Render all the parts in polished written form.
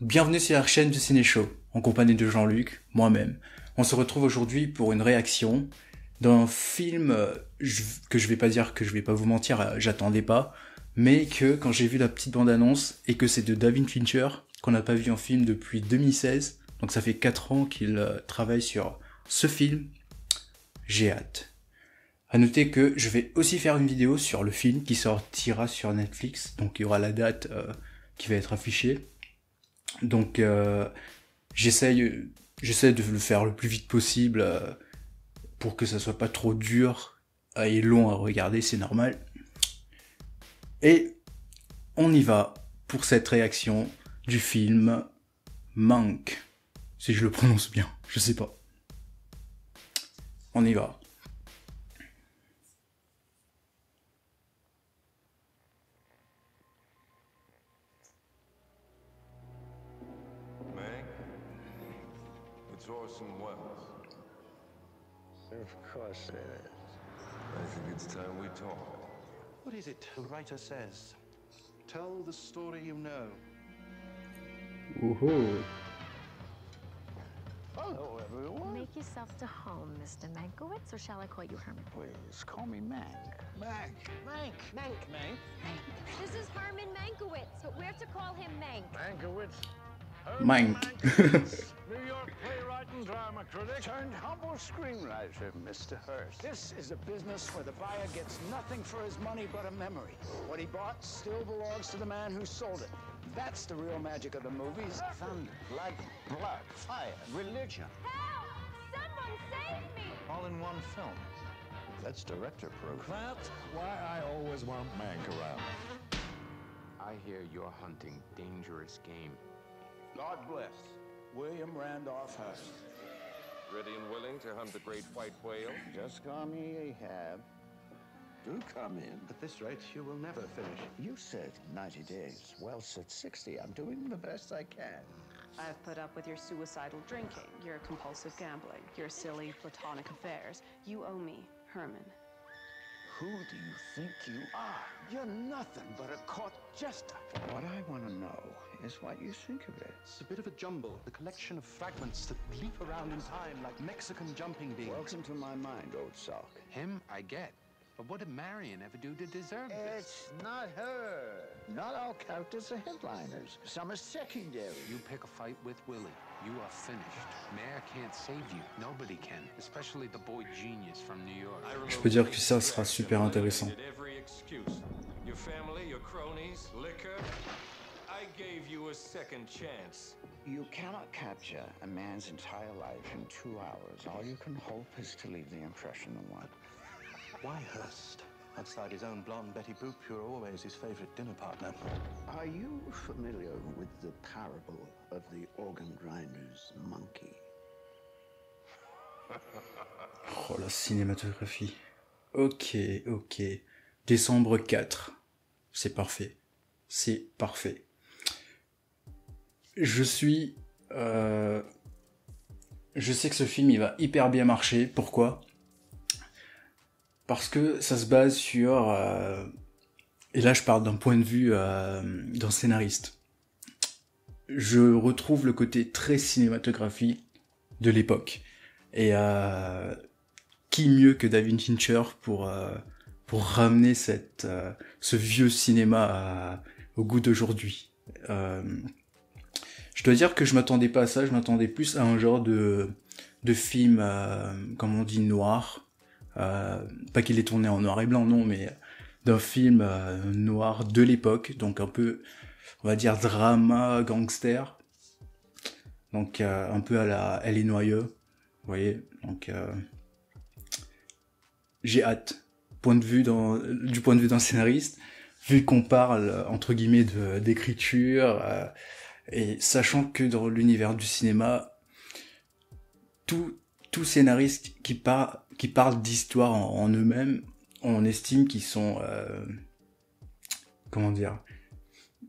Bienvenue sur la chaîne du Ciné Show, en compagnie de Jean-Luc, moi-même. On se retrouve aujourd'hui pour une réaction d'un film que je vais pas dire, que je vais pas vous mentir, j'attendais pas, mais que quand j'ai vu la petite bande-annonce et que c'est de David Fincher, qu'on n'a pas vu en film depuis 2016, donc ça fait 4 ans qu'il travaille sur ce film, j'ai hâte. À noter que je vais aussi faire une vidéo sur le film qui sortira sur Netflix, donc il y aura la date qui va être affichée. Donc j'essaie de le faire le plus vite possible pour que ça soit pas trop dur et long à regarder, c'est normal. Et on y va pour cette réaction du film Mank, si je le prononce bien, je sais pas. On y va. Orson Welles. Of course it is. I think it's time we talk. What is it the writer says? Tell the story you know. Woohoo. Hello, everyone. Make yourself to home, Mr. Mankiewicz, or shall I call you Herman? Please, call me Mank. Mank. Mank. Mank. Mank. This is Herman Mankiewicz, but we're to call him Mank. Mankiewicz. Mank. New York playwright and drama critic turned humble screenwriter, Mr. Hearst. This is a business where the buyer gets nothing for his money but a memory. What he bought still belongs to the man who sold it. That's the real magic of the movies. Thunder, lightning, blood, fire, religion. Help! Someone save me! All in one film. That's director proof. That's why I always want Mank around. I hear you're hunting dangerous game. God bless William Randolph Hearst. Ready and willing to hunt the great white whale? Just call me Ahab. Do come in. At this rate, you will never finish. You said 90 days. Well, said 60. I'm doing the best I can. I've put up with your suicidal drinking, your compulsive gambling, your silly platonic affairs. You owe me, Herman. Who do you think you are? You're nothing but a court jester. What I want to know is what you think of it. It's a bit of a jumble, a collection of fragments that leap around in time like Mexican jumping beans. Welcome to my mind, old sock. Him, I get. But what did Marion ever do to deserve this? It's not her. Not all characters are headliners. Some are secondary. You pick a fight with Willie, you are finished. Mayor can't save you. Nobody can. Especially the boy genius from New York. Je peux dire que ça sera super intéressant. Every excuse. Your family, your cronies, liquor. I gave you a second chance. You cannot capture a man's entire life in 2 hours. All you can hope is to leave the impression of one. Why Hearst? Outside his own blonde Betty Boop, you're always his favorite dinner partner. Are you familiar with the parable of the organ grinder's monkey? Oh la cinématographie. Ok. Décembre 4. C'est parfait. C'est parfait. Je sais que ce film il va hyper bien marcher. Pourquoi ? Parce que ça se base sur... et là je parle d'un point de vue d'un scénariste. Je retrouve le côté très cinématographique de l'époque. Et qui mieux que David Fincher pour ramener ce vieux cinéma au goût d'aujourd'hui. Je dois dire que je m'attendais pas à ça, je m'attendais plus à un genre de film, comme on dit, noir. Pas qu'il est tourné en noir et blanc, non, mais d'un film noir de l'époque, donc un peu, on va dire, drama, gangster. Donc un peu à la Elle est noyeux, vous voyez, donc j'ai hâte. Du point de vue d'un scénariste, vu qu'on parle, entre guillemets, d'écriture, et sachant que dans l'univers du cinéma, tout scénariste qui parle d'histoire en eux-mêmes, on estime qu'ils sont... comment dire ?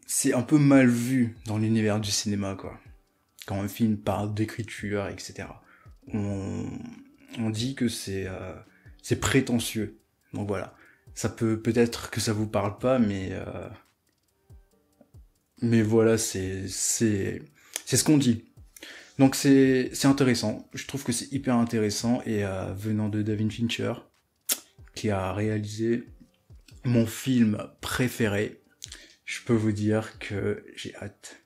C'est un peu mal vu dans l'univers du cinéma, quoi. Quand un film parle d'écriture, etc. On dit que c'est prétentieux. Donc voilà. Ça peut-être que ça vous parle pas, mais voilà, c'est C'est ce qu'on dit. Donc c'est intéressant. Je trouve que c'est hyper intéressant et venant de David Fincher, qui a réalisé mon film préféré, je peux vous dire que j'ai hâte.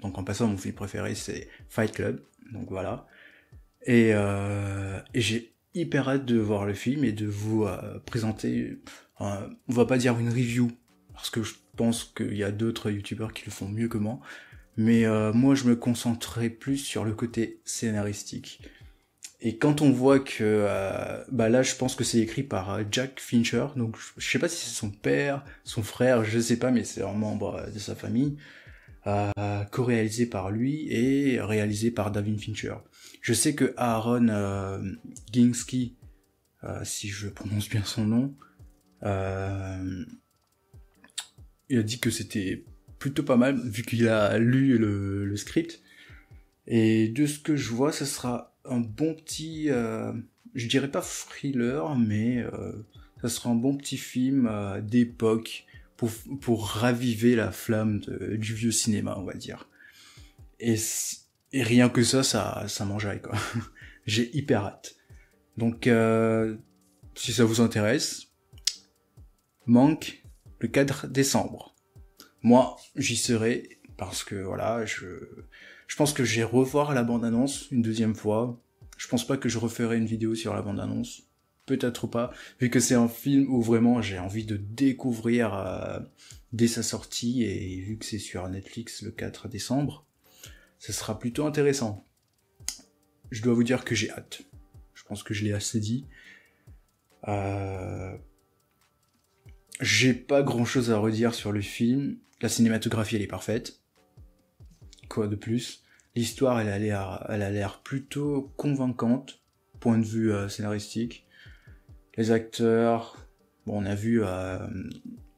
Donc en passant, mon film préféré c'est Fight Club. Donc voilà. Et j'ai hyper hâte de voir le film et de vous présenter. On va pas dire une review parce que je pense qu'il y a d'autres youtubeurs qui le font mieux que moi. Mais moi, je me concentrerai plus sur le côté scénaristique. Et quand on voit que, là, je pense que c'est écrit par Jack Fincher, donc je sais pas si c'est son père, son frère, je sais pas, mais c'est un membre de sa famille, co-réalisé par lui et réalisé par David Fincher. Je sais que Aaron Ginsky, si je prononce bien son nom, il a dit que c'était plutôt pas mal, vu qu'il a lu le script. Et de ce que je vois, ce sera un bon petit... je dirais pas thriller, mais ça sera un bon petit film d'époque pour raviver la flamme du vieux cinéma, on va dire. Et rien que ça m'enjaille, quoi. J'ai hyper hâte. Donc, si ça vous intéresse, Manque, le 4 décembre. Moi, j'y serai, parce que voilà, je pense que je vais revoir la bande-annonce une deuxième fois. Je pense pas que je referai une vidéo sur la bande-annonce. Peut-être pas, vu que c'est un film où vraiment j'ai envie de découvrir dès sa sortie, et vu que c'est sur Netflix le 4 décembre, ce sera plutôt intéressant. Je dois vous dire que j'ai hâte. Je pense que je l'ai assez dit. J'ai pas grand-chose à redire sur le film. La cinématographie, elle est parfaite. Quoi de plus? L'histoire, elle a l'air plutôt convaincante, point de vue scénaristique. Les acteurs, bon, on a vu,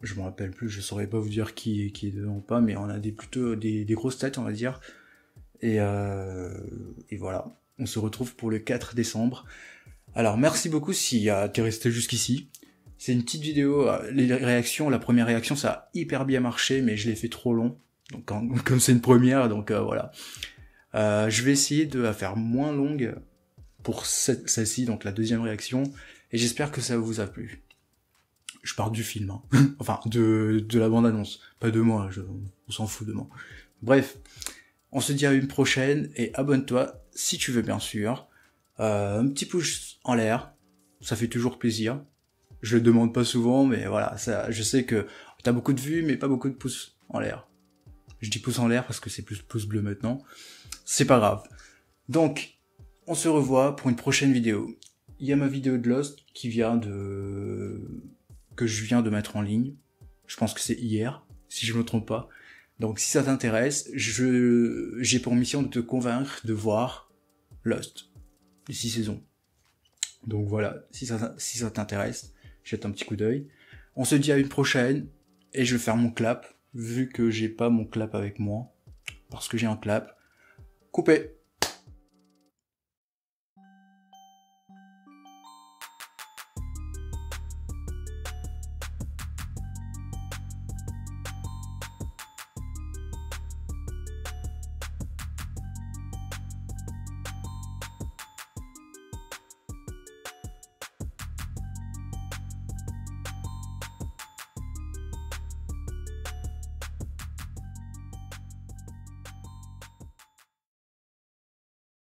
je me rappelle plus, je saurais pas vous dire qui est dedans ou pas, mais on a plutôt des grosses têtes, on va dire. Et voilà, on se retrouve pour le 4 décembre. Alors, merci beaucoup si t'es resté jusqu'ici. C'est une petite vidéo, les réactions, la première réaction, ça a hyper bien marché, mais je l'ai fait trop long. Donc, comme c'est une première, donc voilà. Je vais essayer de la faire moins longue pour celle-ci, donc la deuxième réaction, et j'espère que ça vous a plu. Je parle du film, hein. Enfin, de la bande-annonce, pas de moi, on s'en fout de moi. Bref, on se dit à une prochaine, et abonne-toi, si tu veux bien sûr. Un petit pouce en l'air, ça fait toujours plaisir. Je le demande pas souvent, mais voilà, ça, je sais que t'as beaucoup de vues, mais pas beaucoup de pouces en l'air. Je dis pouce en l'air parce que c'est plus pouce bleu maintenant. C'est pas grave. Donc, on se revoit pour une prochaine vidéo. Il y a ma vidéo de Lost que je viens de mettre en ligne. Je pense que c'est hier, si je me trompe pas. Donc, si ça t'intéresse, j'ai pour mission de te convaincre de voir Lost, les 6 saisons. Donc voilà, si ça t'intéresse, jette un petit coup d'œil. On se dit à une prochaine, et je vais faire mon clap, vu que j'ai pas mon clap avec moi, parce que j'ai un clap. Coupé.